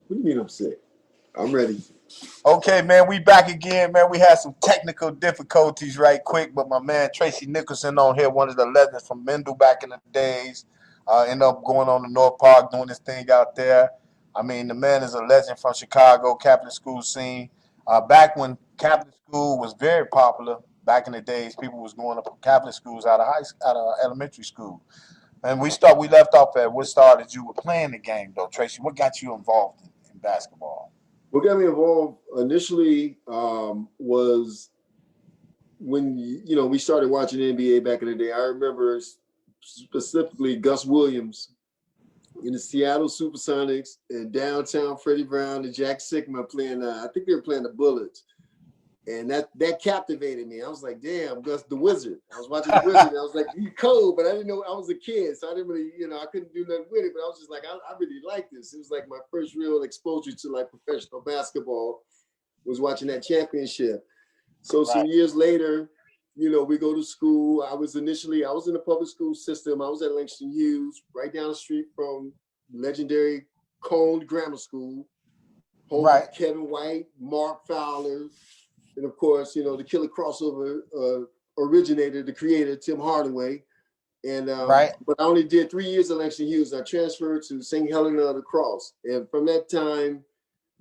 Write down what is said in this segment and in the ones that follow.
What do you mean I'm sick? I'm ready. Okay, man, we back again, man. We had some technical difficulties right quick, but my man Tracy Nicholson on here, one of the legends from Mendel back in the days, ended up going on to North Park doing his thing out there. I mean, the man is a legend from Chicago, Catholic school scene. Back when Catholic school was very popular, back in the days, people was going to Catholic schools out of elementary school. And we left off at what started you with playing the game though, Tracy. What got you involved in basketball? What got me involved initially was when we started watching NBA back in the day. I remember specifically Gus Williams in the Seattle Supersonics and downtown Freddie Brown and Jack Sigma playing. I think they were playing the Bullets, and that captivated me. I was like, "Damn, Gus the Wizard." I was watching the Wizard, and I was like, "He's cold," but I didn't know. I was a kid, so I didn't really, I couldn't do nothing with it. But I was just like, I really like this. It was like my first real exposure to like professional basketball was watching that championship. So some Right. years later, we go to school. I was in the public school system. I was at Langston Hughes, right down the street from legendary Cone Grammar School, home Right. of Kevin White, Mark Fowler, and of course, the killer crossover originator, the creator, Tim Hardaway. And Right. but I only did 3 years at Langston Hughes. I transferred to St. Helena of the Cross, and from that time,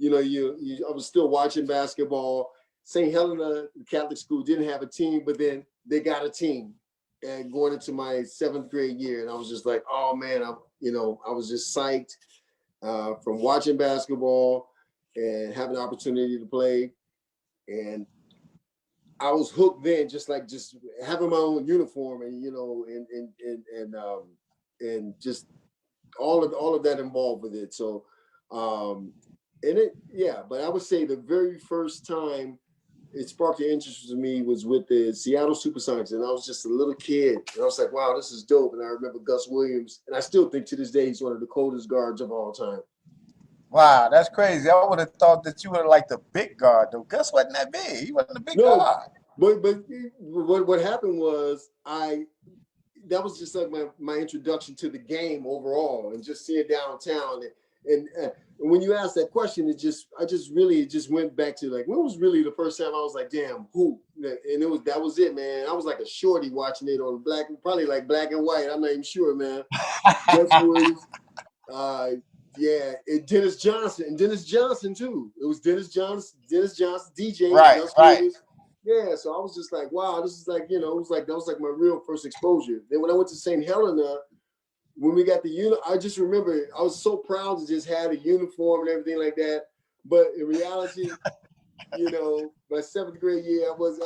I was still watching basketball. St. Helena Catholic School didn't have a team, but then they got a team, and going into my 7th grade year, and I was just like, oh man, I was just psyched from watching basketball and having the opportunity to play, and I was hooked then, just having my own uniform and and just all of that involved with it. So but I would say the very first time it sparked the interest in me was with the Seattle Supersonics, and I was just a little kid, and I was like, wow, this is dope. And I remember Gus Williams, and I still think to this day he's one of the coldest guards of all time. Wow, that's crazy. I would have thought that you were like the big guard though. Gus wasn't that big. He wasn't a big No, guard. but what happened was that was just like my introduction to the game overall, and just seeing downtown. And when you asked that question, it just went back to like, when was really the first time I was like, damn, who? And that was it, man. I was like a shorty watching it on probably like black and white. I'm not even sure, man. Gus Williams, yeah, and Dennis Johnson too. It was Dennis Johnson, DJ, Right. Gus Right. Williams. Yeah, so I was just like, wow, this is like, it was like, that was like my real first exposure. Then when I went to St. Helena, when we got I just remember I was so proud to just have a uniform and everything like that. But in reality, my 7th grade year, I was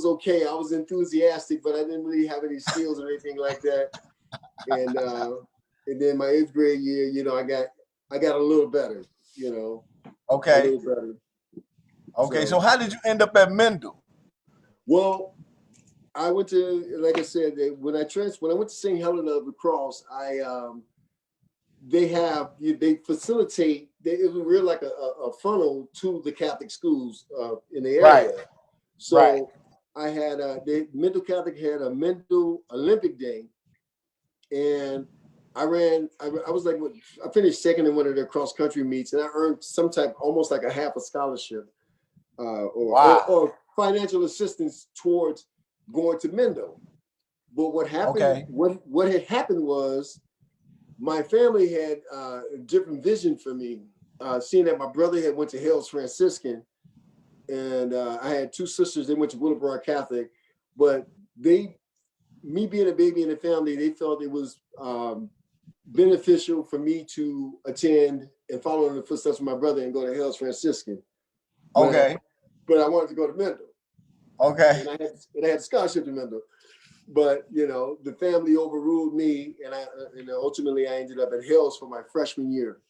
okay. I was enthusiastic, but I didn't really have any skills or anything like that. And then my 8th grade year, I got a little better, a Okay. little better. Okay. So how did you end up at Mendel? Well, I went to, like I said, when I went to St. Helena of the Cross, they facilitate. We're like a funnel to the Catholic schools in the Right. area. So Right. I had Mendel Catholic had a Mendel Olympic Day, and I ran. I was like, I finished second in one of their cross country meets, and I earned some type, almost like a half a scholarship, Wow. or financial assistance towards going to Mendel. But what happened? Okay. What had happened was my family had a different vision for me. Seeing that my brother had went to Hales Franciscan, and I had 2 sisters. They went to Willowbrook Catholic, but me being a baby in the family, they felt it was beneficial for me to attend and follow in the footsteps of my brother and go to Hales Franciscan. Okay. But I wanted to go to Mendel. Okay. And I had a scholarship to Mendel. But the family overruled me, and ultimately I ended up at Hales for my freshman year.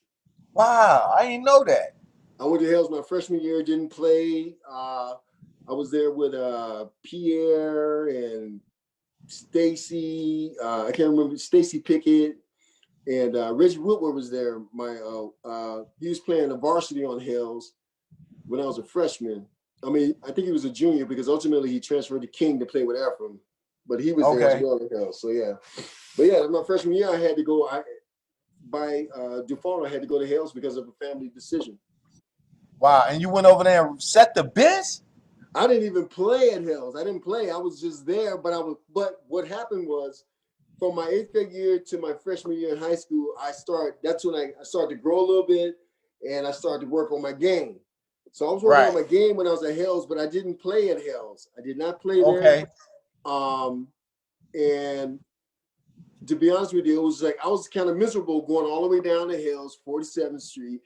Wow. I didn't know that. I went to Hales my freshman year, didn't play. I was there with Pierre and Stacy. I can't remember, Stacy Pickett, and Reggie Woodward was there. He was playing the varsity on Hales when I was a freshman. I mean, I think he was a junior because ultimately he transferred to King to play with Ephraim, but he was there as well. So yeah, but yeah, my freshman year I had to go. by default, I had to go to Hales because of a family decision. Wow. And you went over there and set the bench? I didn't even play at Hales. I didn't play. I was just there. But what happened was, from my 8th grade year to my freshman year in high school, that's when I started to grow a little bit, and I started to work on my game. So I was working on my game when I was at Hales, but I didn't play at Hales. I did not play there. And to be honest with you, it was like I was kind of miserable going all the way down to Hales, 47th Street.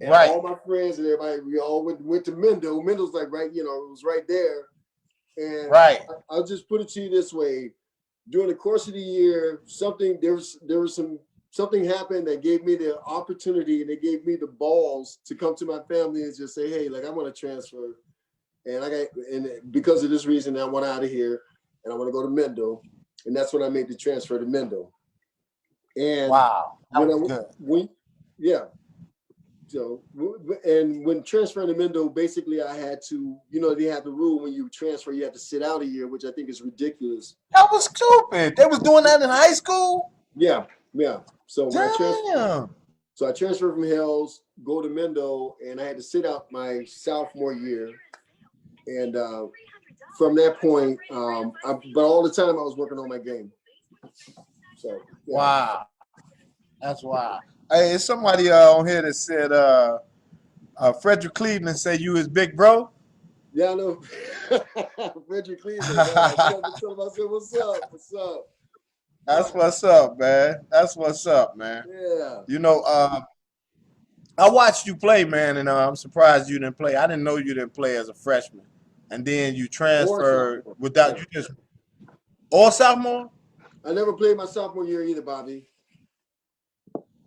And all my friends and everybody, we all went to Mendel. Mendel's like it was right there. And I'll just put it to you this way. During the course of the year, something happened that gave me the opportunity, and they gave me the balls to come to my family and just say, hey, like, I want to transfer. And because of this reason, I want out of here and I want to go to Mendel. And that's when I made the transfer to Mendel. And So, and when transferring to Mendel, basically I had to, they have the rule when you transfer, you have to sit out a year, which I think is ridiculous. That was stupid. They was doing that in high school? Yeah. So I transferred from Hales, go to Mendel, and I had to sit out my sophomore year. And from that point, but all the time I was working on my game. So yeah. Wow. That's wild. Hey, it's somebody on here that said Frederick Cleveland said you his big bro. Yeah, I know. Frederick Cleveland. I said, what's up? That's what's up, man. That's what's up, man. Yeah. I watched you play, man, and I'm surprised you didn't play. I didn't know you didn't play as a freshman. And then you transferred without you just all sophomore? I never played my sophomore year either, Bobby.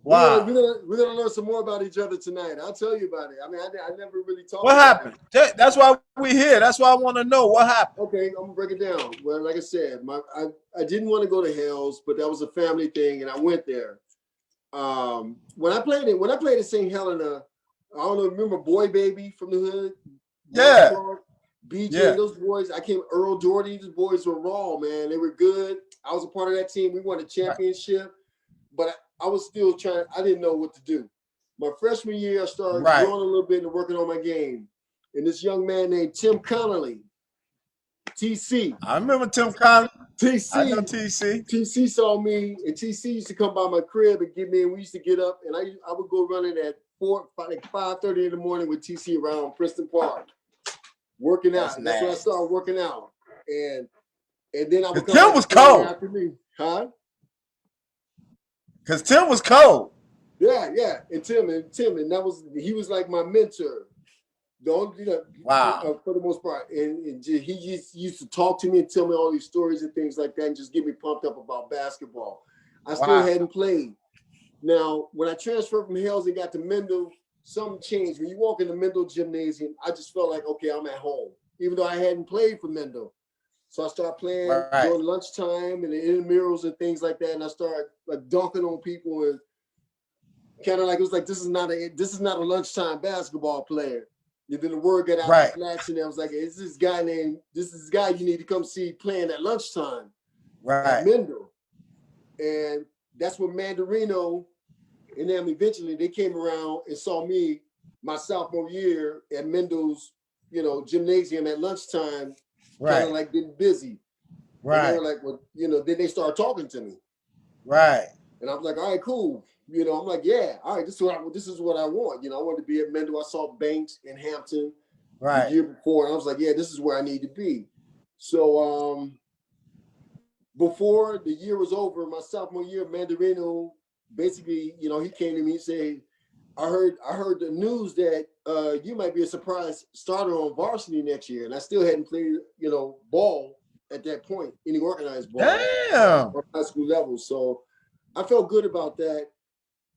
Wow. We're gonna learn some more about each other tonight. I'll tell you about it. I mean, I never really talked. What happened? That's why we're here. That's why I want to know what happened. Okay, I'm gonna break it down. Well, like I said, I didn't want to go to Hales, but that was a family thing, and I went there. When I played at St. Helena, I don't know. Remember Boy Baby from the hood? Yeah. Clark, BJ, those boys. Earl Doherty. Those boys were raw, man. They were good. I was a part of that team. We won a championship, but I was still trying. I didn't know what to do. My freshman year, I started growing a little bit and working on my game. And this young man named Tim Connolly, TC. I remember Tim Connolly. TC. I know TC. TC saw me, and TC used to come by my crib and get me, and we used to get up, and I would go running at 5:30 in the morning with TC around Princeton Park, working out. That's when I started working out. And then I would come Tim was cold. After me. Huh? Because Tim was cold. Yeah. And Tim, and he was like my mentor. For the most part. And he used to talk to me and tell me all these stories and things like that and just get me pumped up about basketball. I still hadn't played. Now, when I transferred from Hales and got to Mendel, something changed. When you walk in the Mendel gymnasium, I just felt like, okay, I'm at home, even though I hadn't played for Mendel. So I started playing during lunchtime and the intramurals and things like that. And I started like dunking on people and kind of like, it was like, this is not a lunchtime basketball player. And then the word got out the flats, and I was like, this is this guy you need to come see playing at lunchtime at Mendel. And that's when Mandarino and them eventually they came around and saw me my sophomore year at Mendel's, gymnasium at lunchtime, kind of like getting busy. And they were like, well, then they started talking to me. And I was like, all right, cool. I'm like, yeah, all right, this is what I want. I wanted to be at Mendel. I saw Banks in Hampton the year before. And I was like, yeah, this is where I need to be. So before the year was over, my sophomore year, Mandarino basically, he came to me and said, I heard the news that you might be a surprise starter on varsity next year. And I still hadn't played, ball at that point, any organized ball on high school level. So I felt good about that.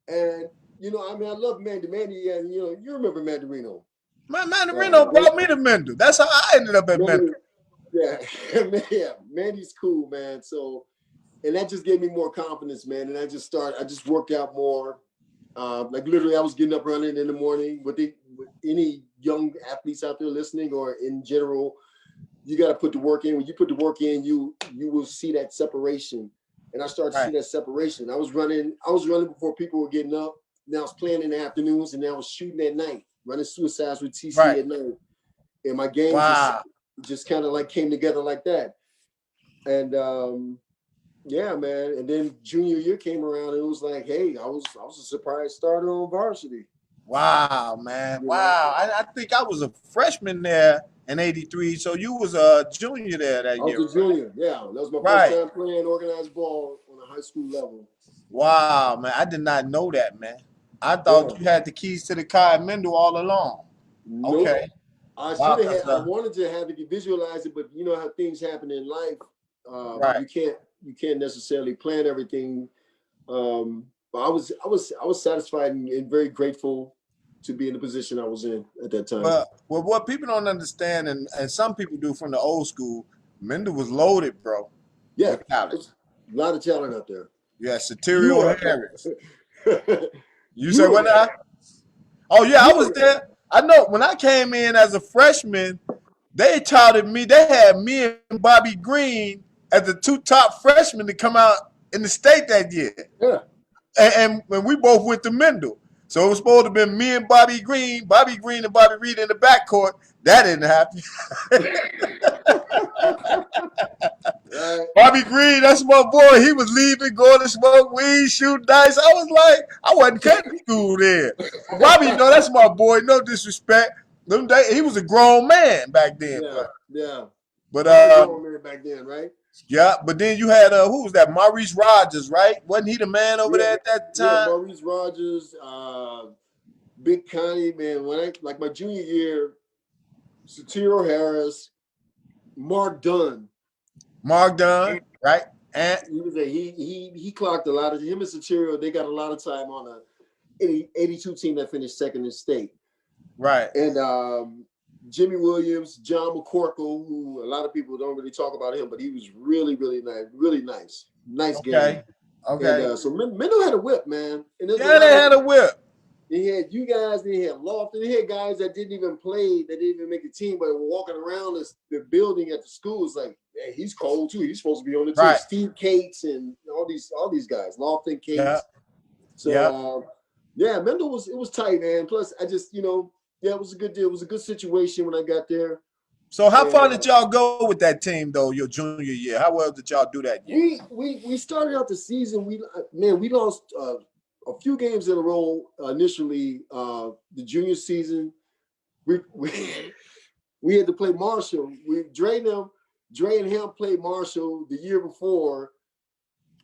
And, I love Mandy. And, you remember Mandarino. Mandarino brought me to Mendel. That's how I ended up at Mendel. Yeah, Mandy's cool, man. So, and that just gave me more confidence, man. And I just worked out more. Like literally I was getting up running in the morning with any young athletes out there listening or in general, you got to put the work in. When you put the work in, you will see that separation. and I started to see Right. that separation. I was running before people were getting up. Now I was playing in the afternoons, and now I was shooting at night, running suicides with TC Right. at night. And my game Wow. just kind of like came together like that. And yeah, man. And then junior year came around, and it was like, hey, I was a surprise starter on varsity. Wow, man. You know, Wow. I think I was a freshman there in '83. So you was a junior there that I was year, a right? junior. Yeah, that was my first Right. time playing organized ball on a high school level. Wow, man. I did not know that, man. I Yeah. thought you had the keys to the car at Mendel all along. Nope. Okay. I Wow, should have had. cause I wanted to have it visualize it, but you know how things happen in life. right. You can't necessarily plan everything. But I was satisfied and very grateful to be in the position I was in at that time. But what people don't understand, and some people do from the old school, Mendel was loaded, bro, Yeah, with talent. there's a lot of talent out there. You had You Soterio were Harris. You you say were what there. now? Oh yeah, I You was were there. there. I know when I came in as a freshman, they touted me. They had me and Bobby Green as the two top freshmen to come out in the state that year. Yeah. And we both went to Mendel. So it was supposed to have been me and Bobby Green and Bobby Reed in the backcourt. That didn't happen. Right. Bobby Green, that's my boy. He was leaving, going to smoke weed, shoot dice. I was like, I wasn't cutting school there. But Bobby, no, that's my boy. No disrespect. He was a grown man back then. Yeah. Yeah. But I was a grown man back then, right? yeah. But then you had who was that? Maurice Rogers, right? Wasn't he the man over Yeah. there at that Yeah. time? Maurice Rogers, Big Connie, man. When I like my junior year, Soterio Harris, Mark Dunn. Mark Dunn, right? And He was he clocked a lot of him and Soterio. They got a lot of time on a 82 team that finished second in state. right. And Jimmy Williams, John McCorkle, who a lot of people don't really talk about him, but he was really, really nice game. Okay. Okay. And so Mendel had a whip, man. And there's a Yeah, lot they of had a whip. they had you guys, they had Loft, and they had guys that didn't even play, that didn't even make a team, but were walking around the building at the school. It's like, hey, he's cold too. He's supposed to be on the team. Right. Steve Cates and all these guys, Loft and Cates. Yeah. So Yeah. yeah, Mendel was tight, man. Plus, I just, yeah, it was a good deal. It was a good situation when I got there. So how far did y'all go with that team though? Your junior year, how well did y'all do that year? We started out the season. We lost a few games in a row initially. The junior season, we we had to play Marshall. Dre and him played Marshall the year before,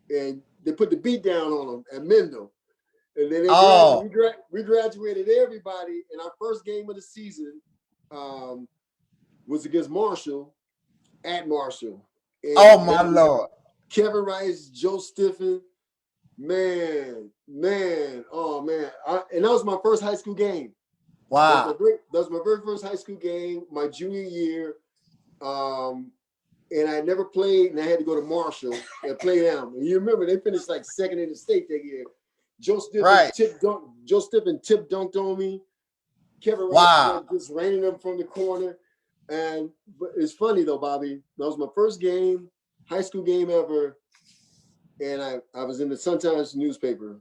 and they put the beat down on them at Mendel. And then we graduated everybody, and our first game of the season was against Marshall at Marshall. And Oh my Lord. Kevin Rice, Joe Stiffen, man, oh man. And that was my first high school game. Wow. That was my very first high school game, my junior year. And I never played, and I had to go to Marshall and play them. And you remember they finished like second in the state that year. Joe Stiffen tip dunked on me. Kevin Rice just raining them from the corner. But it's funny though, Bobby. That was my first game, high school game ever, and I was in the Sun-Times newspaper.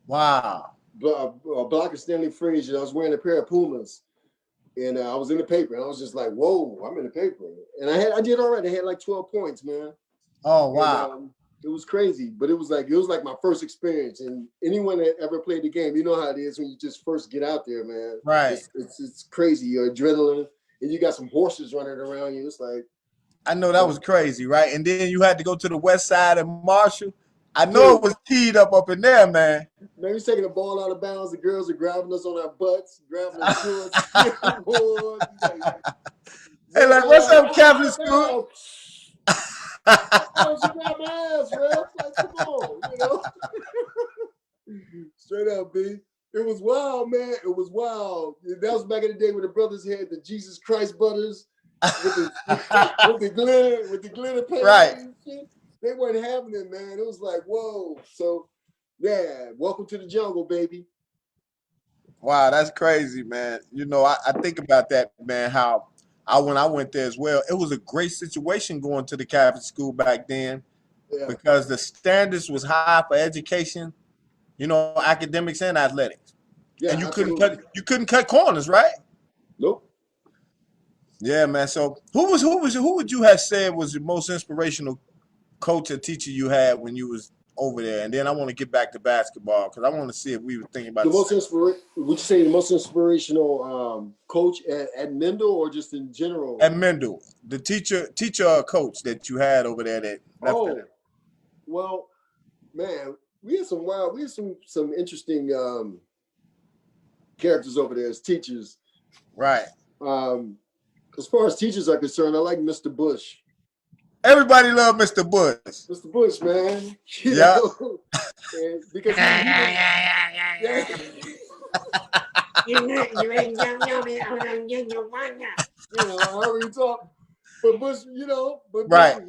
Wow. Block of Stanley Frazier. I was wearing a pair of Pumas, and I was in the paper. And I was just like, "Whoa, I'm in the paper!" And I did all right. I had like 12 points, man. Oh wow. And, it was crazy, but it was like my first experience. And anyone that ever played the game, you know how it is when you just first get out there, man. Right. It's crazy. Your adrenaline. And you got some horses running around you. It's like, I know that was crazy, right? And then you had to go to the west side of Marshall. I know it was teed up in there, man. Man, he's taking the ball out of bounds. The girls are grabbing us on our butts, grabbing us shorts. Hey, like, what's up, Catholic school? Oh, she got my ass, man. Like, come on, Straight up, B. It was wild, man. It was wild. That was back in the day when the brothers had the Jesus Christ butters with the glitter paint. Right. And shit. They weren't having it, man. It was like, whoa. So, yeah, welcome to the jungle, baby. Wow, that's crazy, man. I think about that, man, how when I went there as well, it was a great situation going to the Catholic school back then. Yeah, because the standards was high for education, academics and athletics. And yeah, you couldn't absolutely. cut corners, right? Nope. Yeah, man. So who would you have said was the most inspirational coach or teacher you had when you was over there? And then I want to get back to basketball because I want to see if we were thinking about The the most same. would you say the most inspirational coach at Mendel or just in general? At Mendel, the teacher or coach that you had over there that left it. Oh, well, man, we had some interesting characters over there as teachers. Right. Um, as far as teachers are concerned, I like Mr. Bush. Everybody loved Mr. Bush. Mr. Bush, man, Yeah. and because he was yeah. I already talked, but Bush, but Bush, Right.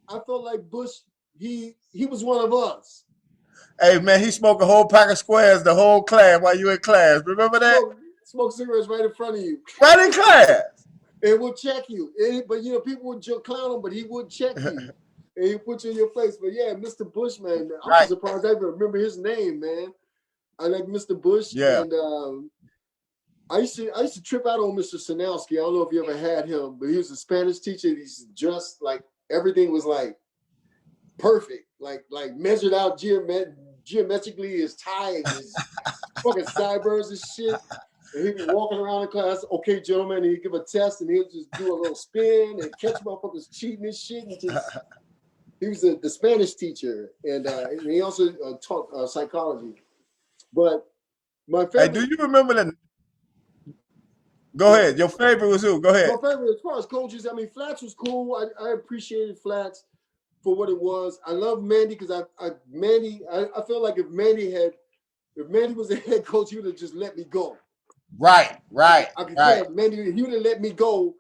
I felt like Bush, he was one of us. Hey man, he smoked a whole pack of squares the whole class while you in class. Remember that? Smoke cigarettes right in front of you. Right in class. It will check you. But people would clown him, but he would check you. And he put you in your place. But yeah, Mr. Bush, man, I'm Right. surprised I even remember his name, man. I like Mr. Bush. Yeah. And I used to trip out on Mr. Sanowski. I don't know if you ever had him, but he was a Spanish teacher. He's just like everything was like perfect, like measured out geometrically, his tie and his fucking sideburns and shit. And he'd be walking around the class, okay, gentlemen, and he'd give a test and he'd just do a little spin and catch motherfuckers cheating and shit. And he was the Spanish teacher, and he also taught psychology. But my favorite. Hey, do you remember that? Go ahead. Your favorite was who? Go ahead. My favorite, as far as coaches, I mean, Flats was cool. I appreciated Flats for what it was. I love Mandy because I feel like if Mandy was the head coach, he would have just let me go. Right. I could tell Mandy, he would have let me go,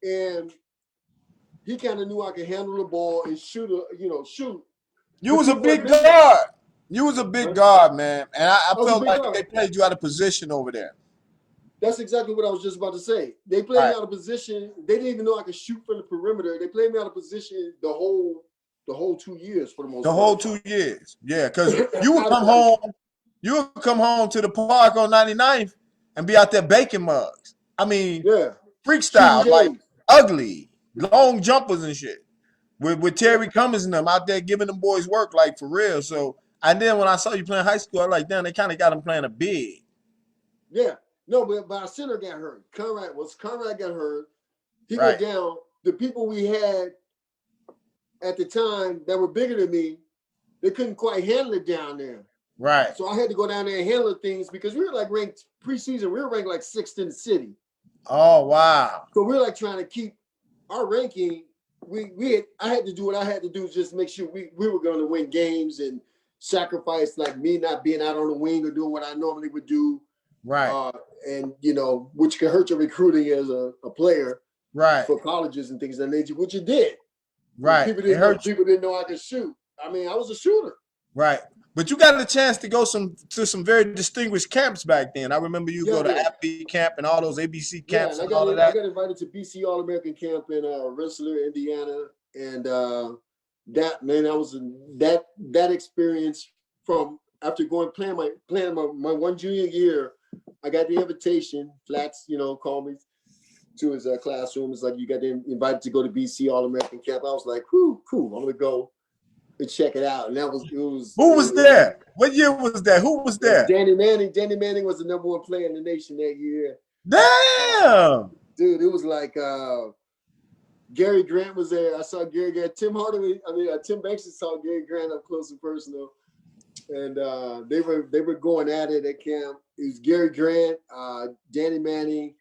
and he kind of knew I could handle the ball and shoot. You was a big guard. You was a big guard, man. And I felt like guard. they played you out of position over there. That's exactly what I was just about to say. They played me out of position. They didn't even know I could shoot from the perimeter. They played me out of position the whole 2 years for the most part. The whole 2 years. Yeah, because you would come home. You would come home to the park on 99th and be out there baking mugs. I mean, freak style, like ugly, long jumpers and shit. With Terry Cummings and them out there giving them boys work, like for real. So, and then when I saw you playing high school, I was like, damn, they kind of got him playing a big. Yeah. No, but our center got hurt. Conrad got hurt. He went down. The people we had at the time that were bigger than me, they couldn't quite handle it down there. Right. So I had to go down there and handle things because we were like ranked preseason. We were ranked like 6th in the city. Oh, wow. So we were like trying to keep our ranking. I had to do what I had to do just to make sure we were going to win games and sacrifice like me not being out on the wing or doing what I normally would do. Right. And which can hurt your recruiting as a player, right, for colleges and things of that nature, which it did. Right. People didn't know I could shoot. I mean, I was a shooter. Right. But you got a chance to go to some very distinguished camps back then. I remember you go to AFB camp and all those ABC camps and all of that. I got invited to BC All-American camp in Rensselaer, Indiana, and that experience from after playing my one junior year. I got the invitation. Flats, called me to his classroom. It's like, you got invited to go to BC All-American camp. I was like, whew, cool. I'm gonna go and check it out. And it was. Who was there? What year was that? Who was there? Danny Manning. Danny Manning was the #1 player in the nation that year. Damn, dude, it was like Gary Grant was there. I saw Gary Grant. Tim Banks saw Gary Grant up close and personal. And they were going at it at camp. It was Gary Grant, Danny Manning.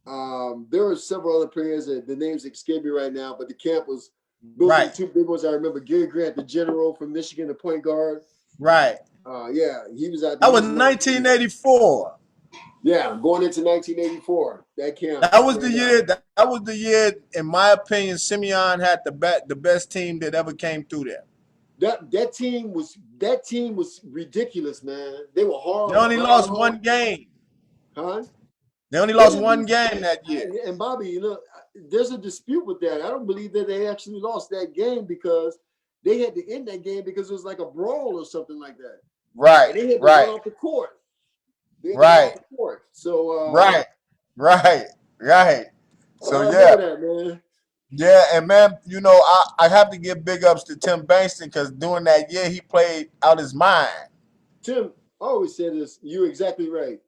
There were several other players that the names escape me right now, but the camp was those are the two big ones I remember. Gary Grant, the general from Michigan, the point guard. Right. He was out there. That was 1984. Yeah, going into 1984. That camp. That was the year. That was the year, in my opinion, Simeon had the best team that ever came through there. That team was ridiculous, man. They were hard. They only lost one game. Huh? They only lost one game that year. And Bobby, there's a dispute with that. I don't believe that they actually lost that game because they had to end that game because it was like a brawl or something like that. Right, And they had to run right, off the court. They had to run right, off the court. So right, right, right. So I yeah, remember that, man. yeah, and man, you know, I have to give big ups to Tim Bankston because during that year he played out his mind Tim, I always say this. You're exactly right.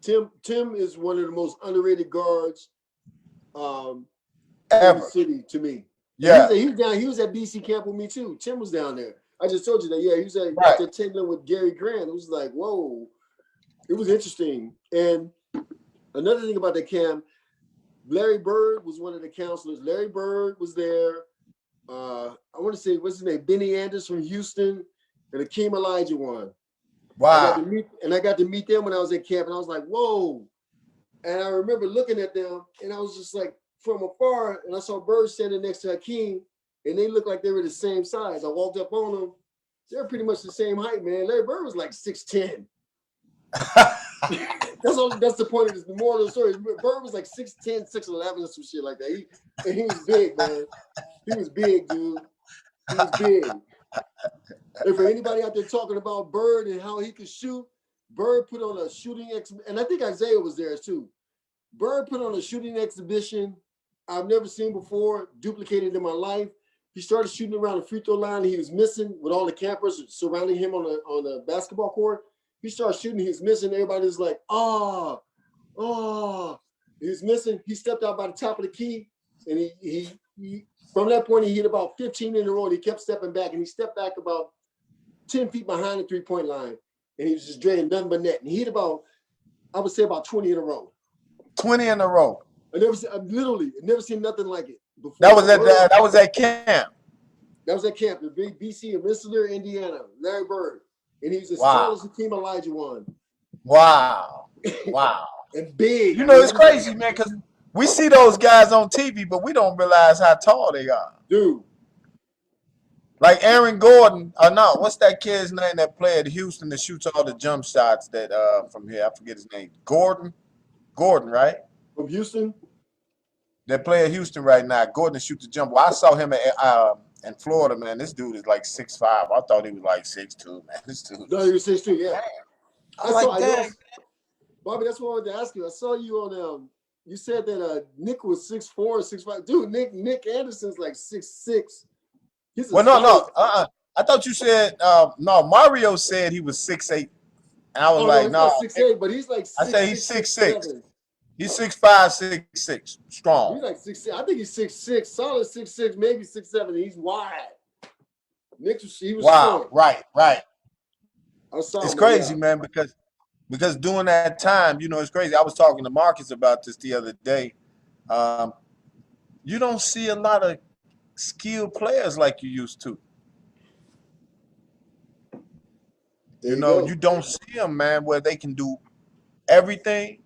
Tim is one of the most underrated guards um, in the ever. city to me. And Yeah, he was down. He was at BC camp with me too. Tim was down there. I just told you that. Yeah, he was out right. there tingling with Gary Grant. It was like, whoa. It was interesting. And another thing about that camp, Larry Bird was one of the counselors. Larry Bird was there. I want to say, what's his name? Benny Anders from Houston and Akeem Olajuwon. Wow. I got to meet them when I was at camp, and I was like, whoa. And I remember looking at them, and I was just like, from afar, and I saw Bird standing next to Hakeem, and they looked like they were the same size. I walked up on them. They're pretty much the same height, man. Larry Bird was like 6'10". That's the point of the moral of the story. Bird was like 6'10", 6'11", or some shit like that. He was big, man. He was big, dude. He was big. And for anybody out there talking about Bird and how he could shoot, Bird put on a shooting and I think Isaiah was there too. Bird put on a shooting exhibition I've never seen before, duplicated in my life. He started shooting around the free throw line. He was missing with all the campers surrounding him on the basketball court. He started shooting. He was missing. Everybody was like, oh. He was missing. He stepped out by the top of the key, and he from that point, he hit about 15 in a row, and he kept stepping back, and he stepped back about 10 feet behind the three-point line, and he was just draining nothing but net. And he hit about, I would say, about 20 in a row. 20 in a row. I've never seen nothing like it before. That was at camp. That was at camp in BC in Rensselaer, Indiana. Larry Bird, and he was as Wow. tall as Hakeem Olajuwon. Wow. Wow. And big. You know, it's crazy, man, because we see those guys on TV, but we don't realize how tall they are. Dude. Like Aaron Gordon, no, what's that kid's name that played at Houston that shoots all the jump shots that from here? I forget his name. Gordon, right? From Houston? That play at Houston right now. Gordon shoots the jump. Well, I saw him in Florida, man. This dude is like 6'5". I thought he was like 6'2", man. This dude. No, he was 6'2", yeah. Bobby, that's what I wanted to ask you. I saw you on you said that Nick was 6'4", 6'5". Dude, Nick Anderson's like 6'6". No. I thought you said no. Mario said he was 6'8", and I was like, no. He's not 6'8", but he's like 6'6". I said he's 6'6". He's 6'5", 6'6", strong. He's like 6'6". I think he's 6'6", solid 6'6", maybe 6'7". He's wide. Nick, he was wow, strong. Right. It's crazy, man, because during that time, you know, it's crazy. I was talking to Marcus about this the other day. You don't see a lot of skilled players like you used to. You know, you don't see them, man, where they can do everything.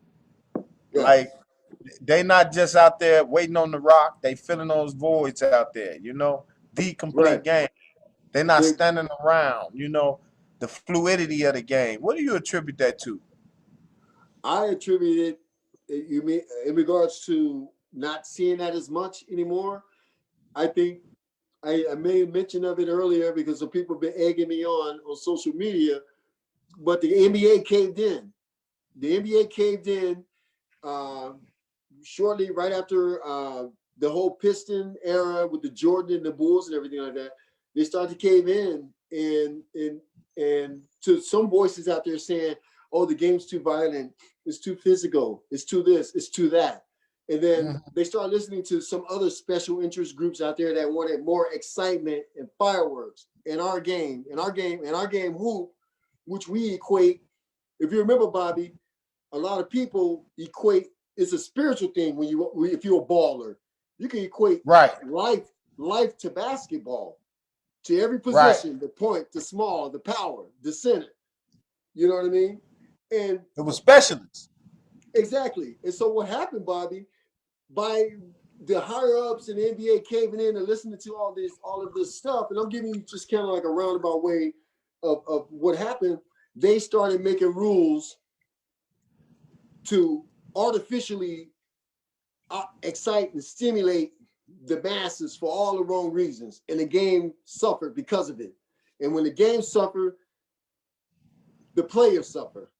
Yeah. Like, they not just out there waiting on the rock. They filling those voids out there, you know, the complete game. They're not standing around, you know, the fluidity of the game. What do you attribute that to? I attribute it, you mean, in regards to not seeing that as much anymore. I think I made mention of it earlier because some people have been egging me on social media, but the NBA caved in. The NBA caved in shortly right after the whole Piston era with the Jordan and the Bulls and everything like that. They started to cave in, and to some voices out there saying, "Oh, the game's too violent. It's too physical. It's too this. It's too that." And then they started listening to some other special interest groups out there that wanted more excitement and fireworks in our game, hoop, which we equate. If you remember, Bobby, a lot of people equate it's a spiritual thing if you're a baller. You can equate life to basketball, to every position, the point, the small, the power, the center. You know what I mean? And it was specialists. Exactly. And so what happened, Bobby, by the higher ups in the NBA caving in and listening to all of this stuff, and I'm giving you just kind of like a roundabout way of what happened, they started making rules to artificially excite and stimulate the masses for all the wrong reasons, and the game suffered because of it. And when the game suffer, the players suffer.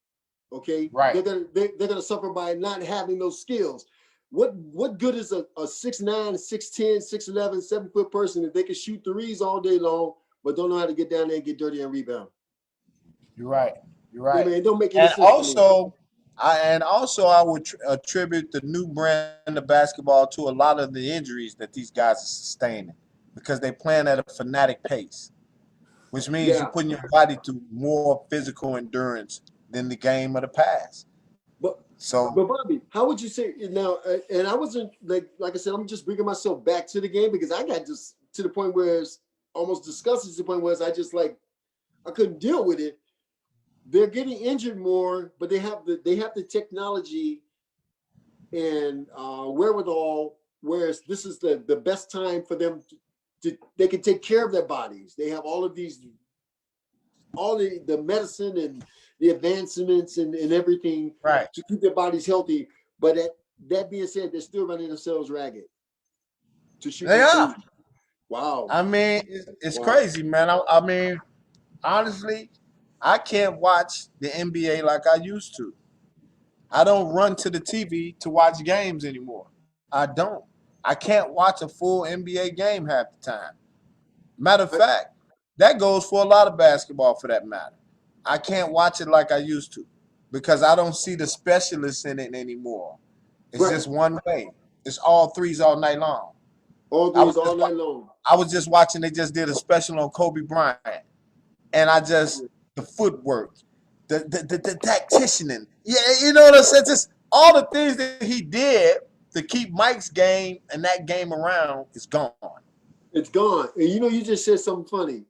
Okay, Right. they're gonna suffer by not having those skills. What good is a 6'9", 6'10", 6'11", 7-foot person if they can shoot threes all day long, but don't know how to get down there and get dirty and rebound? You're right. You're I right. mean, it don't make any And sense to me. also, I would attribute the new brand of basketball to a lot of the injuries that these guys are sustaining because they playing at a fanatic pace, which means you're Yeah, putting your body through more physical endurance than the game of the past. but So but Bobby, how would you say now? And I wasn't like I said, I'm just bringing myself back to the game because I got just to the point where it's almost disgusting to the point where I just like I couldn't deal with it. They're getting injured more, but they have the technology and wherewithal. Whereas this is the best time for them they can take care of their bodies. They have all of these, all the medicine and the advancements and everything right, to keep their bodies healthy. But that being said, they're still running themselves ragged to shoot they them are. threes. Wow, I mean, it's wow. crazy, man. I mean, honestly, I can't watch the NBA like I used to. I don't run to the TV to watch games anymore. I don't. I can't watch a full NBA game half the time. Matter of I, fact, that goes for a lot of basketball for that matter. I can't watch it like I used to because I don't see the specialists in it anymore. It's right, just one way. It's all threes all night long. all I was threes all just night long. I was just watching. They just did a special on Kobe Bryant, and I just the footwork, the tacticianing. Yeah, you know what I'm saying. Just all the things that he did to keep Mike's game and that game around is gone. It's gone. And you just said something funny.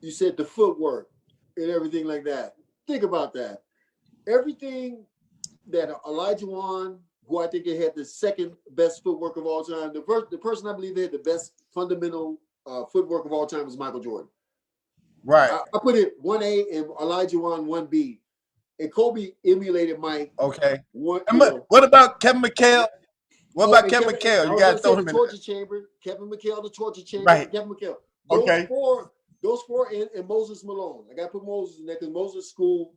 You said the footwork and everything like that. Think about that. Everything that Elijah Wan, who I think had the second best footwork of all time, the person I believe had the best fundamental footwork of all time was Michael Jordan. Right. I put it 1A and Elijah Wan 1B. And Kobe emulated Mike. Okay. One, What about Kevin McHale? What Oh, about and Kevin Kevin, McHale? I You was got gonna to say throw the him in torture there. chamber, Kevin McHale, the torture chamber, Right. and Kevin McHale. Okay. Those four, and Moses Malone. I gotta put Moses in there because Moses school.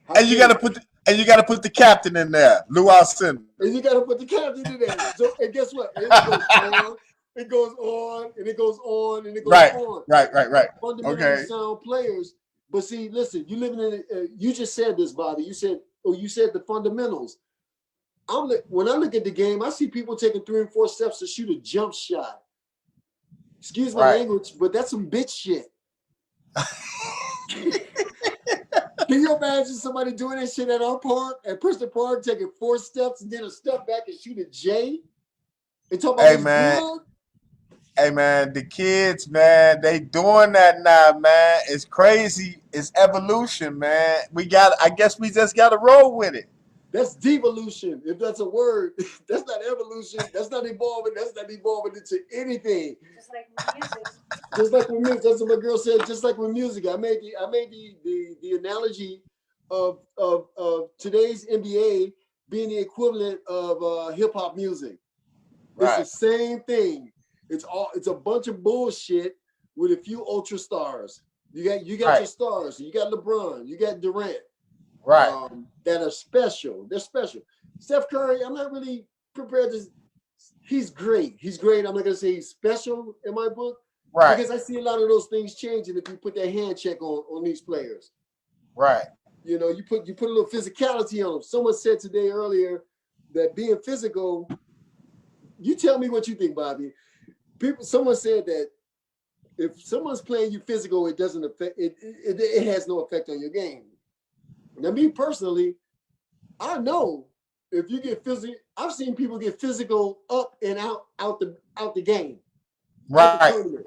And you got to put the captain in there, Lou Alcindor. And you gotta put the captain in there. So and guess what? And it goes on, it goes on, and it goes on, and it goes Right. on. Right. Fundamentally Okay. sound players. But see, listen, you living in. You just said this, Bobby. You said the fundamentals. When I look at the game, I see people taking 3 and 4 steps to shoot a jump shot. Excuse my Right. language, but that's some bitch shit. Can you imagine somebody doing that shit at our park, at Preston Park, taking 4 steps and then a step back and shoot a J? And talk about Hey what's man. good? Hey man, the kids, man, they doing that now, man. It's crazy. It's evolution, man. I guess we just gotta roll with it. That's devolution, if that's a word. That's not evolution. That's not evolving. That's not evolving into anything. Just like with music. Just like with music. That's what my girl said. Just like with music. I made the analogy of today's NBA being the equivalent of hip hop music. It's the Right. same thing. It's a bunch of bullshit with a few ultra stars. You got your Right. stars. You got LeBron. You got Durant. Right. That are special. They're special. Steph Curry, I'm not really prepared to. He's great. He's great. I'm not gonna say he's special in my book Right. because I see a lot of those things changing if you put that hand check on these players. Right. You put a little physicality on them. Someone said today earlier that being physical. You tell me what you think, Bobby. Someone said that if someone's playing you physical, it doesn't affect it. It has no effect on your game. Now, me personally, I know if you get physical, I've seen people get physical up and out the game, out the Right. tournament.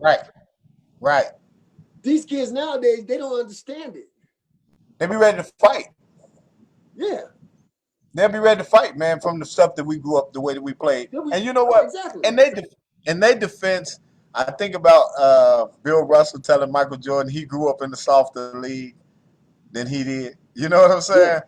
Right. These kids nowadays, they don't understand it. They be ready to fight. Yeah, They'll be ready to fight, man, from the stuff that we grew up the way that we played. And you know what? exactly. In their defense, I think about Bill Russell telling Michael Jordan he grew up in the softer league than he did. You know what I'm Yeah, saying?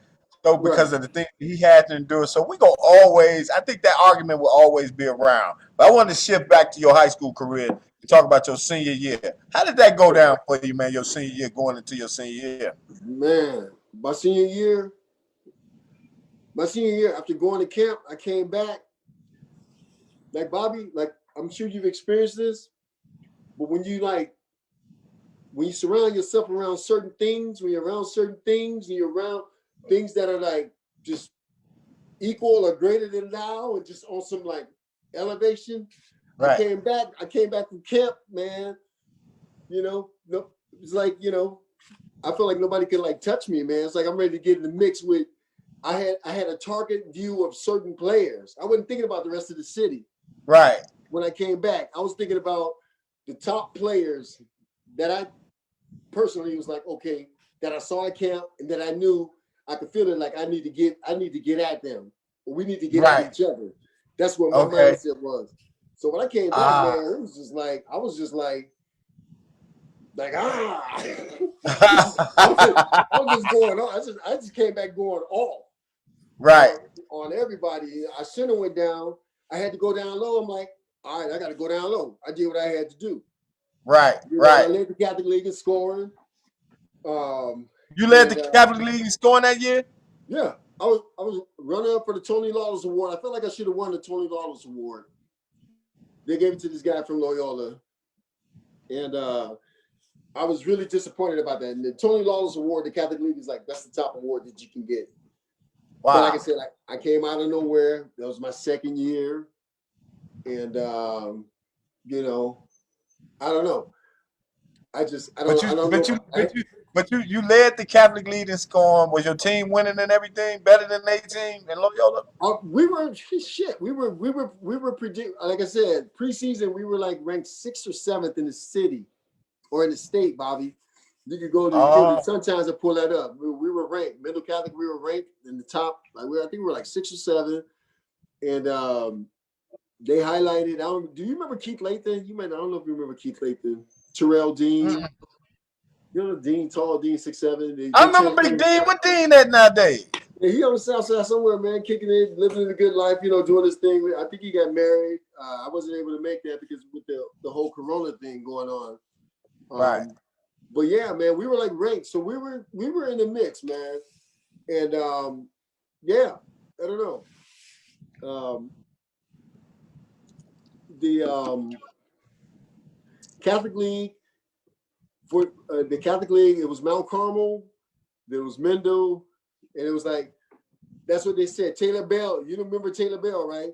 So Right. because of the thing he had to endure. So we gonna always, I think that argument will always be around. But I want to shift back to your high school career and talk about your senior year. How did that go down for you, man? Your senior year, going into your senior year. Man, my senior year, after going to camp, I came back. Like Bobby, like I'm sure you've experienced this, but when you surround yourself around certain things, when you're around certain things, and you're around things that are like just equal or greater than now, and just on some like elevation. Right. I came back from camp, man. No, it's like, I feel like nobody could like touch me, man. It's like I'm ready to get in the mix with. I had a target view of certain players. I wasn't thinking about the rest of the city Right. when I came back. I was thinking about the top players that I personally was like, okay, that I saw at camp and that I knew I could feel it. Like I need to get at them, or we need to get at Right. each other. That's what my Okay. mindset was. So when I came back, Ah. man, it was just like I was just like ah. I was just going on. I just came back going off Right. on everybody. I shouldn't have went down. I had to go down low. I'm like, all right, I got to go down low. I did what I had to do. Right. I Right. led the Catholic League in scoring. You led the And Catholic League in scoring that year? yeah, I was running up for the Tony Lawless Award. I felt like I should have won the Tony Lawless Award. They gave it to this guy from Loyola, and I was really disappointed about that. And the Tony Lawless Award, the Catholic League is like that's the top award that you can get. Wow. But like I said, I came out of nowhere. That was my second year, and I don't know. I But don't you, I don't but know. you, but you, but you led the Catholic League in scoring. Was your team winning and everything better than their team in Loyola? We were shit. We were predict. Like I said, preseason we were like ranked 6th or 7th in the city or in the state. Bobby, you could go to Oh, sometimes and pull that up. We were ranked Mendel Catholic. We were ranked in the top. Like I think we were like 6 or 7, and they highlighted. Do you remember Keith Lathan? You might. I don't know if you remember Keith Lathan. Terrell Dean. mm-mm. Dean, tall Dean, 6'7". I They remember Big transferred. Dean. What Dean at nowadays? Yeah, he on the south side somewhere, man, kicking it, living a good life, doing his thing. I think he got married. I wasn't able to make that because with the whole Corona thing going on. Right. But yeah, man, we were like ranked, so we were in the mix, man. And yeah, I don't know. The Catholic League for the Catholic League, it was Mount Carmel, there was Mendel, and it was like that's what they said. Taylor Bell, you remember Taylor Bell, right?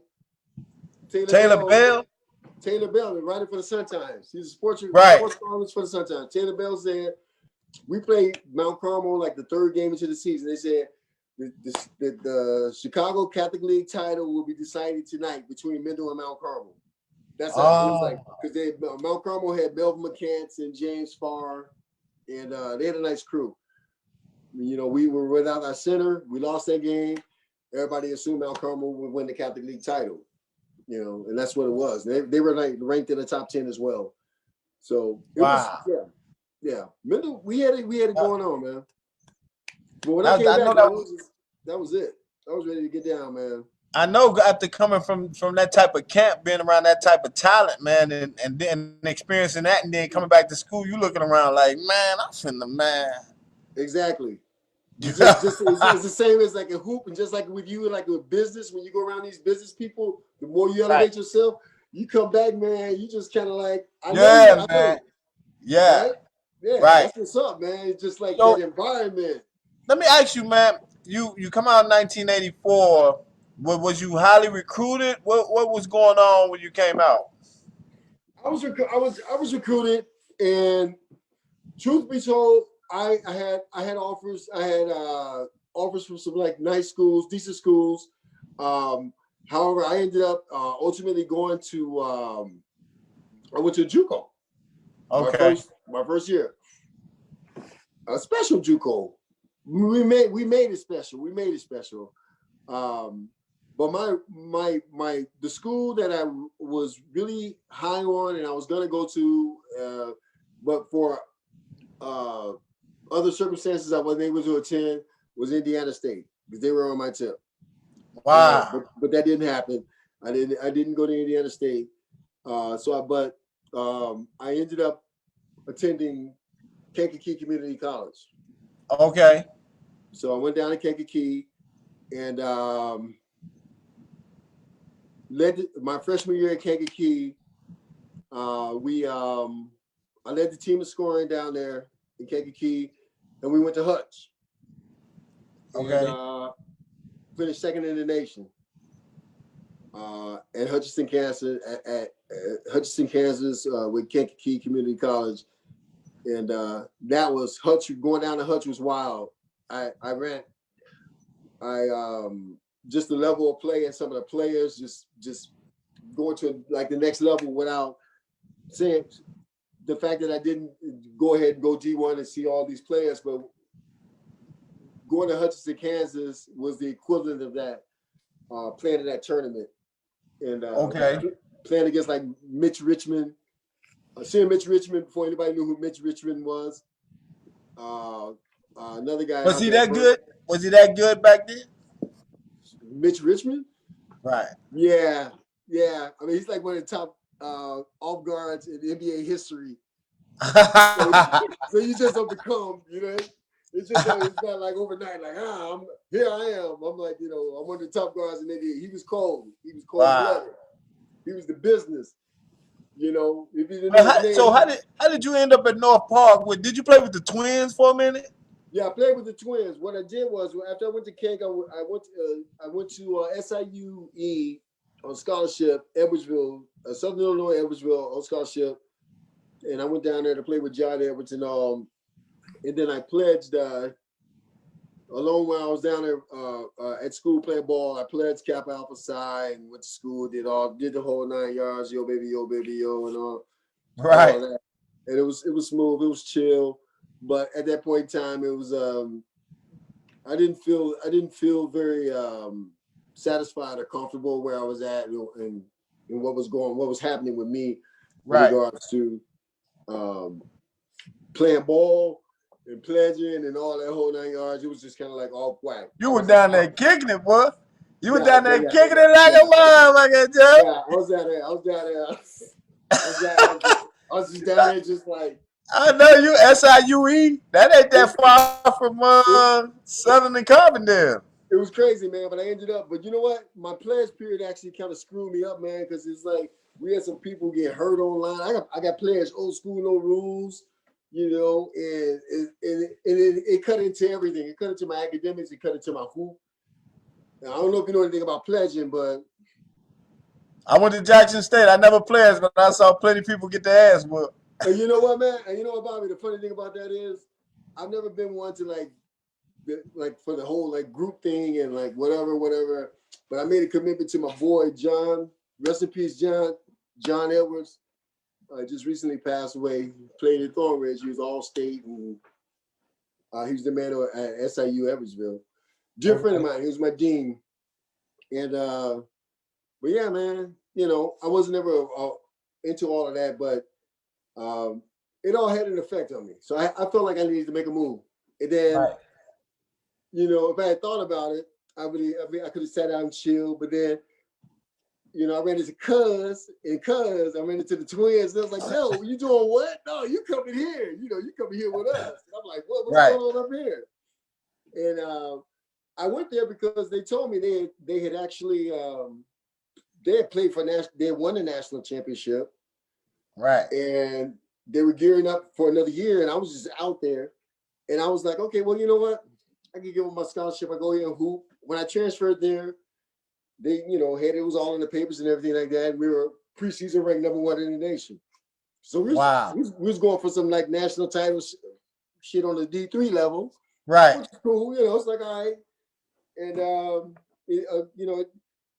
Taylor Bell. Taylor Bell, writing for the Sun Times. He's a sports Right. columnist for the Sun Times. Taylor Bell said, we played Mount Carmel like the 3rd game into the season. They said the Chicago Catholic League title will be decided tonight between Mendel and Mount Carmel. That's how it was like, Oh, because Mount Carmel had Melvin McCants and James Farr, and they had a nice crew. We were without our center. We lost that game. Everybody assumed Mount Carmel would win the Catholic League title. And that's what it was. They were like ranked in the top 10 as well. So it was, wow. yeah. Mendel, we had it Uh, going on, man. But when I came I back, know man, that was. that was it. I was ready to get down, man. I know after coming from that type of camp, being around that type of talent, man, and then experiencing that, and then coming back to school, you looking around like, man, I'm finna, man. Exactly. It's the same as like a hoop, and just like with you, like with business, when you go around these business people, the more you Right. elevate yourself, you come back, man. You just kind of like, I know you, Yeah, I man. know, Yeah. right? Yeah, Right. that's what's up, man. It's just like that So environment. let me ask you, man. You come out in 1984. Was you highly recruited? What was going on when you came out? I was recruited, and truth be told, I had offers. I had offers from some like nice schools, decent schools. Um, However, I ended up ultimately going to. I went to JUCO my Okay. first year. A special JUCO. We made it special. We made it special. But the school that I was really high on and I was gonna go to, but for other circumstances I wasn't able to attend was Indiana State. because they were on my tip. Wow. But that didn't happen. I didn't go to Indiana State. I ended up attending Kankakee Community College. Okay. So I went down to Kankakee and led my freshman year at Kankakee. I led the team in scoring down there in Kankakee, and we went to Hutch. Okay. And finished second in the nation at Hutchinson, Kansas. At Hutchinson, Kansas, with Kankakee Community College, and that was Hutch. Going down to Hutch was wild. Just the level of play and some of the players just going to like the next level without saying the fact that I didn't go ahead and go D1 and see all these players, but going to Hutchinson, Kansas was the equivalent of that, playing in that tournament. And okay. Playing against like Mitch Richmond. Seeing Mitch Richmond before anybody knew who Mitch Richmond was. Another guy. Was he that good? Was he that good back then? Mitch Richmond? Right. Yeah. I mean, he's like one of the top off guards in NBA history. So you just don't become, it's not like overnight, like, here I am. I'm like, I'm one of the top guards in NBA. He was cold. He was cold-blooded. He was the business. If you didn't know how did you end up at North Park? Did you play with the Twins for a minute? Yeah, I played with the Twins. What I did was after I went to Kank, I went to SIUE on scholarship, Edwardsville, Southern Illinois, Edwardsville on scholarship, and I went down there to play with John Edwards and then I pledged along when I was down there at school playing ball. I pledged Kappa Alpha Psi and went to school, did the whole 9 yards, yo baby, yo, and all. Right. All that. And it was smooth, it was chill. But at that point in time, it was I didn't feel very satisfied or comfortable where I was at and what was happening with me in regards to playing ball and pledging and all that whole 9 yards. It was just kind of like all whack. You were down there kicking it, boy. You were down there kicking it like a mom, I can tell. Yeah, I was down there. I was just down there just like. I know you, SIUE. That ain't that far from Southern and Carbondale. It was crazy, man, but I ended up. But you know what? My pledge period actually kind of screwed me up, man, because it's like we had some people get hurt online. I got pledged old school, no rules, and it cut into everything. It cut into my academics. It cut into my hoop. Now, I don't know if you know anything about pledging, but I went to Jackson State. I never pledged, but I saw plenty of people get their ass whooped. And you know what, man? And you know what, Bobby? The funny thing about that is, I've never been one to like for the whole like group thing and like whatever. But I made a commitment to my boy John. Rest in peace, John. John Edwards. Just recently passed away. Played at Thornridge. He was all state, and he was the man at SIU Edwardsville. Dear friend of mine. He was my dean. And but yeah, man. I wasn't ever into all of that, but. It all had an effect on me. So I felt like I needed to make a move. And then, if I had thought about it, I could have sat down and chilled. But then, I ran into Cuz, and I ran into the Twins. And I was like, yo, you doing what? No, you coming here. You coming here with us. And I'm like, what's going on up here? And I went there because they told me they had actually, they had played they had won the national championship. Right. And they were gearing up for another year, and I was just out there. And I was like, okay, well, you know what? I can give them my scholarship. I go here and hoop. When I transferred there, they, it was all in the papers and everything like that. We were preseason ranked #1 in the nation. So we was going for some like national titles shit on the D3 level. Right. Which is cool. It's like, all right. And,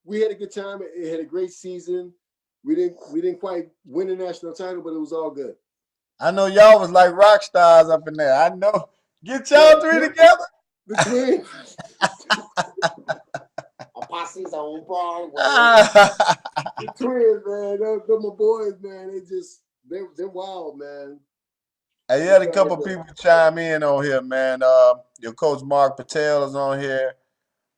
we had a good time. It had a great season. We didn't quite win the national title, but it was all good. I know y'all was like rock stars up in there. I know. Get y'all three together. The Twins. A posse's on Broadway. The Twins, man. They're my boys, man. They're wild, man. I had a couple people chime in on here, man. Your coach Mark Patel is on here.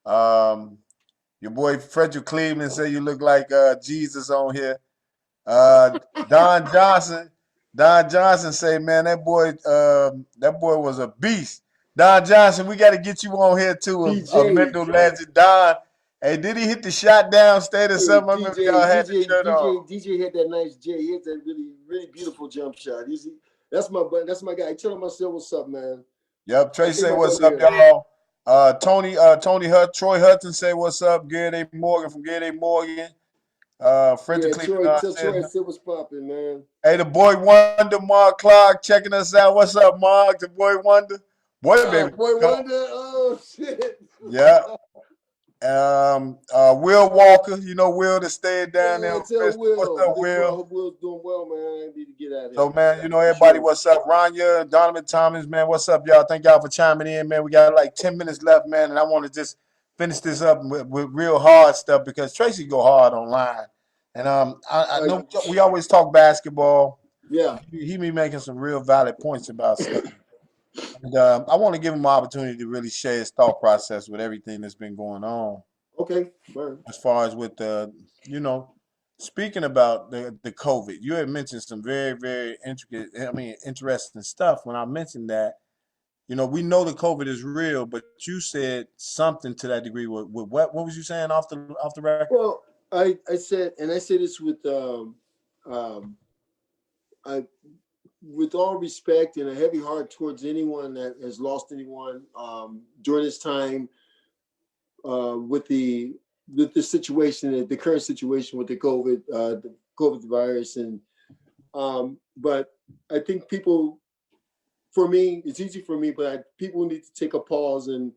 Your boy Frederick Cleveland say you look like Jesus on here. Uh, Don Johnson, Don Johnson say, man, that boy was a beast. Don Johnson, we got to get you on here too. A DJ, Mendel legend, Don. Hey, did he hit the shot downstairs or hey, something? I remember y'all had the shirt on. DJ had that nice J. He had that really beautiful jump shot. That's my buddy. That's my guy. Tell him I said what's up, man. Yep, I Tracy think say my what's brother up, here. y'all. Troy Hudson say what's up. Garrett A. Morgan from Garrett A. Morgan. Frederick Yeah, Cleveland Tell says, Troy I said what's popping, man. hey, the boy Wonder, Mark Clark, checking us out. What's up, Mark? The boy Wonder. Boy, baby, Boy go. Wonder. Oh shit. Yeah. Will Walker, you know Will that stayed down there Yeah, on tell Crystal. What's Will. up, Big bro. I Will? hope Will's doing well, man. I need to get out of So, here. man, you know For everybody, sure. what's up? Ranya, Donovan Thomas, man, what's up, y'all? Thank y'all for chiming in, man. We got like 10 minutes left, man, and I want to just finish this up with real hard stuff because Tracy go hard online. And I Like, know we always talk basketball. yeah. He be making some real valid points about stuff. And I want to give him an opportunity to really share his thought process with everything that's been going on. Okay. Fine. As far as with the, you know, speaking about the COVID, you had mentioned some very intricate, I mean, interesting stuff. When I mentioned that, you know, we know the COVID is real, but you said something to that degree. With what was you saying off the record? Well, I said, and I say this um, I, with all respect and a heavy heart towards anyone that has lost anyone during this time with the situation, the current situation with the COVID virus, and but I think people, for me, it's easy for me, but people need to take a pause and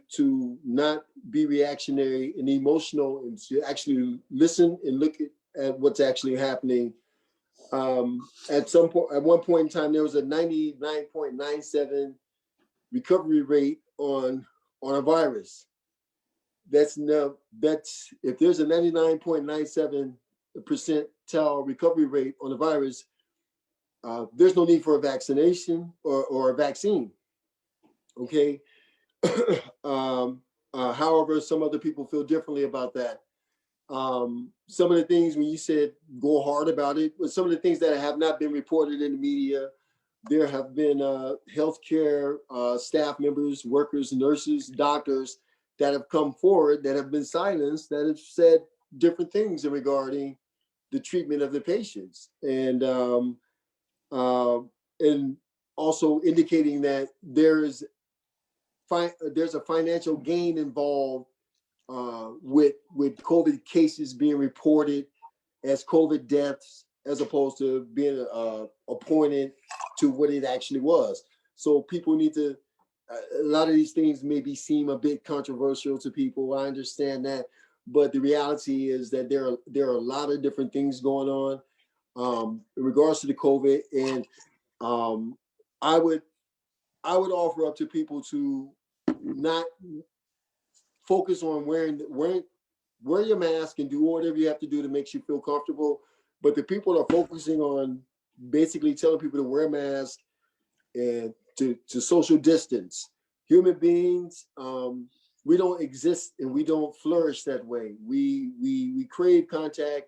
to not be reactionary and emotional, and to actually listen and look at what's actually happening. At one point in time, there was a 99.97 recovery rate on a virus. That's if there's a 99.97% recovery rate on a virus, there's no need for a vaccination or a vaccine. Okay. However, some other people feel differently about that. Some of the things when you said go hard about it, but some of the things that have not been reported in the media, there have been healthcare staff members, workers, nurses, doctors that have come forward that have been silenced, that have said different things regarding the treatment of the patients, uh, and also indicating that there's a financial gain involved with COVID cases being reported as COVID deaths, as opposed to being appointed to what it actually was. So people need to. A lot of these things maybe seem a bit controversial to people. I understand that, but the reality is that there are a lot of different things going on in regards to the COVID, and um, I would offer up to people to not focus on wear your mask and do whatever you have to do to make you feel comfortable. But the people that are focusing on basically telling people to wear masks and to social distance. Human beings, we don't exist and we don't flourish that way. We crave contact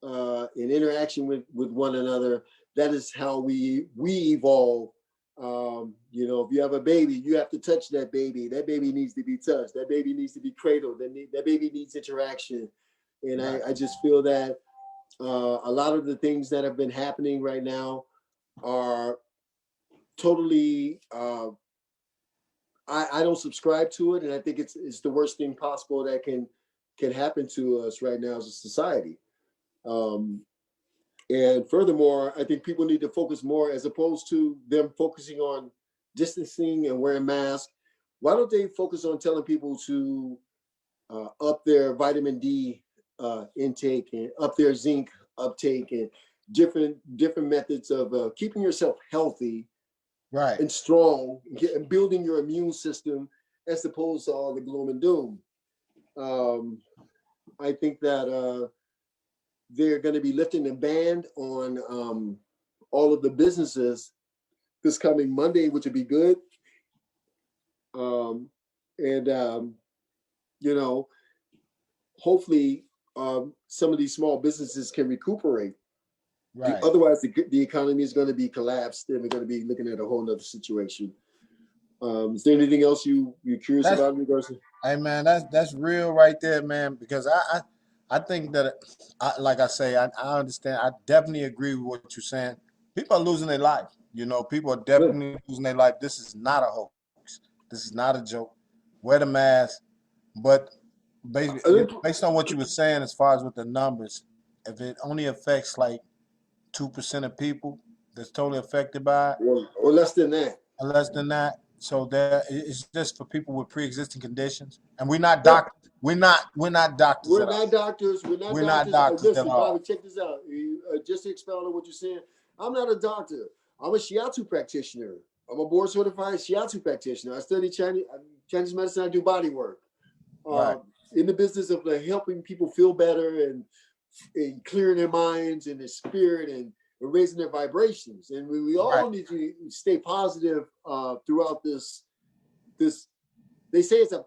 and interaction with one another. That is how we evolve. If you have a baby, you have to touch that baby. That baby needs to be touched. That baby needs to be cradled. That baby needs interaction. And Right. I just feel that a lot of the things that have been happening right now are totally. I don't subscribe to it, and I think it's the worst thing possible that can happen to us right now as a society. Um, And furthermore, I think people need to focus more, as opposed to them focusing on distancing and wearing masks. Why don't they focus on telling people to up their vitamin D intake and up their zinc uptake and different methods of keeping yourself healthy Right. and strong and building your immune system, as opposed to all the gloom and doom. Um, I think that they're going to be lifting the ban on all of the businesses this coming Monday, which would be good. Um, and you know, hopefully some of these small businesses can recuperate. Right. Otherwise, the economy is going to be collapsed, and we're going to be looking at a whole nother situation. Is there anything else you're curious That's about in regards to? Hey man, that's real right there, man. Because I think that like I say, I understand. I definitely agree with what you're saying. People are losing their life. You know, people are Yeah. definitely losing their life. This is not a hoax. This is not a joke. Wear the mask. But based on what you were saying, as far as with the numbers, if it only affects like 2% of people that's totally affected by it, Or less than that. less than that. So there, it's just for people with pre-existing conditions, and we're not Yeah. doctors. We're not doctors We're at all. not doctors. We're not We're not doctors. doctors at Listen, Bobby, all. check this out. Just to expound on what you're saying, I'm not a doctor. I'm a shiatsu practitioner. I'm a board certified shiatsu practitioner. I study Chinese medicine. I do body work. Right, Uh, in the business of helping people feel better and clearing their minds and their spirit and raising their vibrations. And we right, all need to stay positive throughout this. They say it's a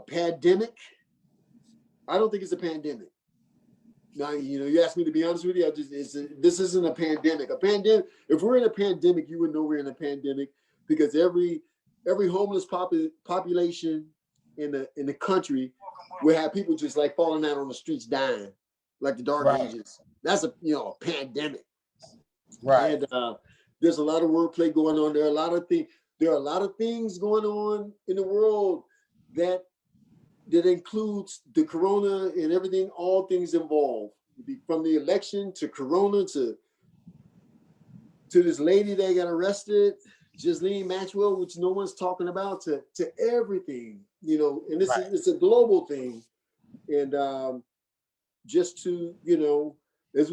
pandemic. I don't think it's a pandemic. Now, you asked me to be honest with you. This isn't a pandemic. A pandemic. If we're in a pandemic, you would know we're in a pandemic because every homeless population in the country will have people just like falling out on the streets dying, like the Dark right, Ages. That's a pandemic. right, And there's a lot of wordplay going on. There are a lot of things. There are a lot of things going on in the world that includes the corona and everything, all things involved, from the election to corona to this lady that got arrested, Ghislaine Maxwell, which no one's talking about, to everything, and right, it's a global thing. And just to, as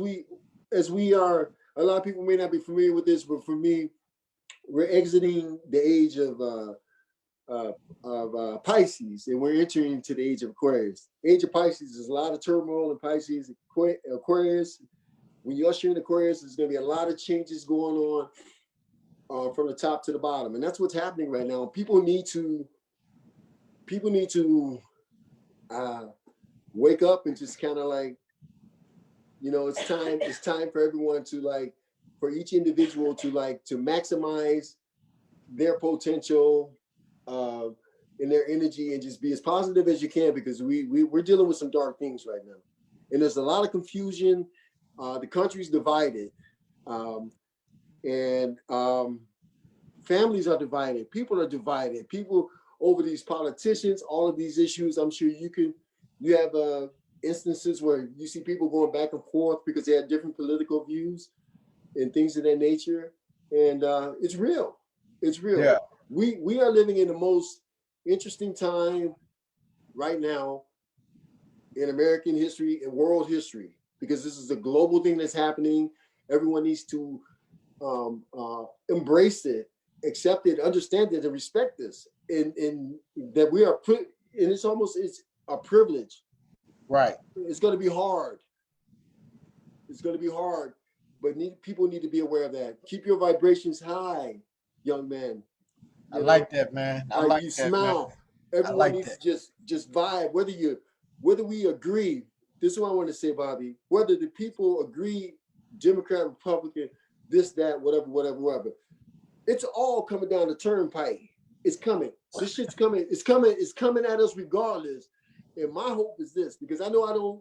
we are, a lot of people may not be familiar with this, but for me, we're exiting the age of Pisces, and we're entering into the age of Aquarius. Age of Pisces is a lot of turmoil in Pisces. Aquarius, when you usher in Aquarius, there's going to be a lot of changes going on from the top to the bottom, and that's what's happening right now. People need to wake up and just kind of like, it's time for everyone to for each individual to maximize their potential in their energy and just be as positive as you can, because we're dealing with some dark things right now, and there's a lot of confusion. The country's divided, and families are divided. People are divided. People over these politicians, all of these issues. I'm sure you have instances where you see people going back and forth because they have different political views and things of that nature, and it's real. It's real. yeah, We are living in the most interesting time right now in American history and world history, because this is a global thing that's happening. Everyone needs to embrace it, accept it, understand it, and respect this, and that we are put. And it's a privilege. right. It's going to be hard. It's going to be hard, but people need to be aware of that. Keep your vibrations high, young man. I like that, man. I like You that, man. smile. I Everyone like needs that. to just vibe. Whether we agree. This is what I want to say, Bobby. Whether the people agree, Democrat, Republican, this, that, whatever. It's all coming down the turnpike. It's coming. This shit's coming. It's coming. It's coming at us regardless. And my hope is this, because I know I don't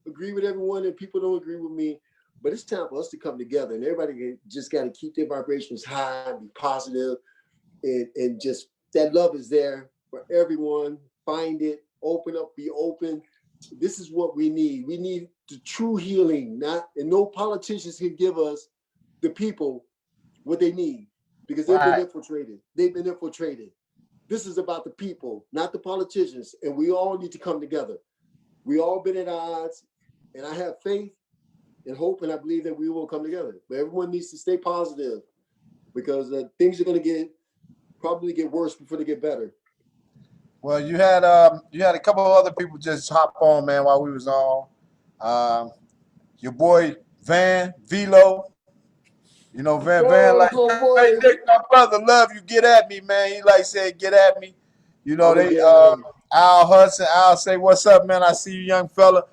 agree with everyone and people don't agree with me, but it's time for us to come together, and everybody just got to keep their vibrations high and be positive, and just that love is there for everyone. Find it, open up, be open. This is what we need. We need the true healing, and no politicians can give us, the people, what they need, because they've been Right. infiltrated. They've been infiltrated. This is about the people, not the politicians, and we all need to come together. We all been at odds, and I have faith and hope, and I believe that we will come together. But everyone needs to stay positive, because things are going to probably get worse before they get better. Well, you had a couple of other people just hop on, man, while we was on. Um, your boy Van Velo. Van like, Oh hey boy, Nick, my brother, love you. Get at me, man. He like said, get at me. I You know will they get at him. Al Hudson. Al, say what's up, man. I see you, young fella.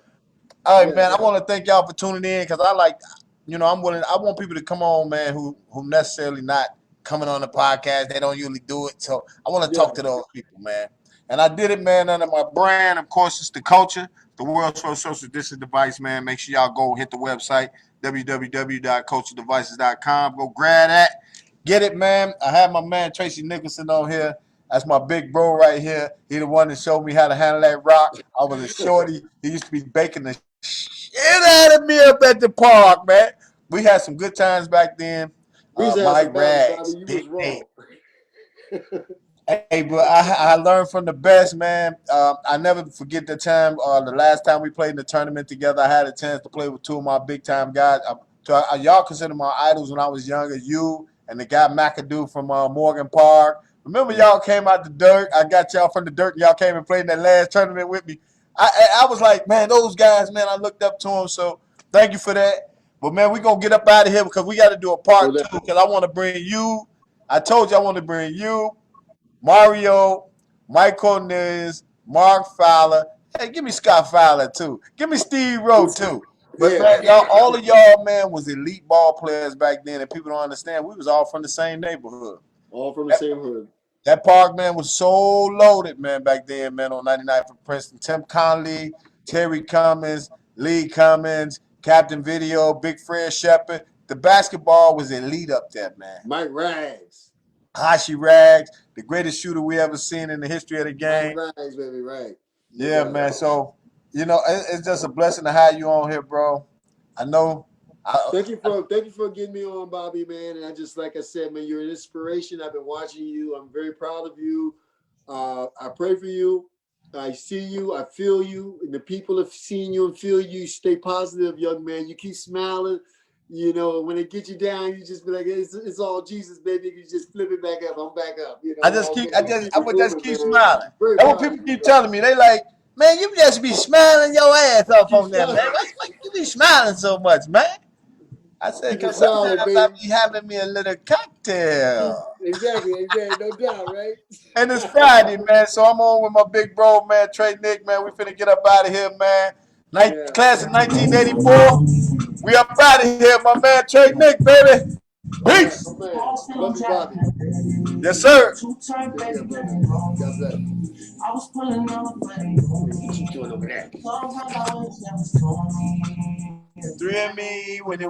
All right, Yeah. man. I want to thank y'all for tuning in because I like, I'm willing. I want people to come on, man, who necessarily not coming on the podcast. They don't usually do it, so I want to Yeah. talk to those people, man. And I did it, man, under my brand. Of course, it's the culture, the world's first social distance device, man. Make sure y'all go hit the website www.culturedevices.com. Go grab that, get it, man. I have my man Tracy Nicholson on here. That's my big bro right here. He the one that showed me how to handle that rock. I was a shorty. He used to be baking the shit out of me up at the park, man. We had some good times back then. We used to have Mike some battles, Bobby. Rags, You was Big Nate. wrong. Hey, but I learned from the best, man. I never forget the time, the last time we played in the tournament together. I had a chance to play with two of my big time guys. Y'all consider my idols when I was younger. You and the guy McAdoo from Morgan Park. Remember, y'all came out the dirt. I got y'all from the dirt, and y'all came and played in that last tournament with me. I was like, man, those guys, man, I looked up to them. So thank you for that. But man, we gonna get up out of here because we got to do a Well, part two. Because I want to bring you. I told you I want to bring you. Mario, Mike Cornelius, Mark Fowler. Hey, give me Scott Fowler too. Give me Steve Rowe too. But yeah. man, y'all, all of y'all, man, was elite ball players back then, and people don't understand. We was all from the same neighborhood. All from the That, same hood. that park, man, was so loaded, man, back then, man, on 99 for Princeton. Tim Conley, Terry Cummins, Lee Cummins, Captain Video, Big Fred Shepard. The basketball was elite up there, man. Mike Rags. Hashi Rags, the greatest shooter we ever seen in the history of the Mike game. Rags, baby, right. No Yeah, doubt. man. So, it's just a blessing to have you on here, bro. I know. Thank you for getting me on, Bobby, man. And I just, like I said, man, you're an inspiration. I've been watching you. I'm very proud of you. I pray for you. I see you. I feel you. And the people have seen you and feel you. Stay positive, young man. You keep smiling. When it gets you down, you just be like, it's all Jesus, baby. You just flip it back up. I'm back up. All good. Keep I it would just moving, keep man. smiling. Very That's what proud of people you, keep brother. telling me. They like, man, you just be smiling your ass off Keep on them, man. smiling. Why you be smiling so much, man? I said, Keep it because smiling, sometimes I baby. be having me a little cocktail. Exactly. No doubt, right? And it's Friday, man. So I'm on with my big bro, man, Trey Nick, man. We finna get up out of here, man. Yeah. Class of 1984. We up out of here, my man, Trey Nick, baby. All right, Peace. my man. Love you, Bobby. Yes, sir. Take care, brother. God bless. Hey, what you doing over there? 3 and me when it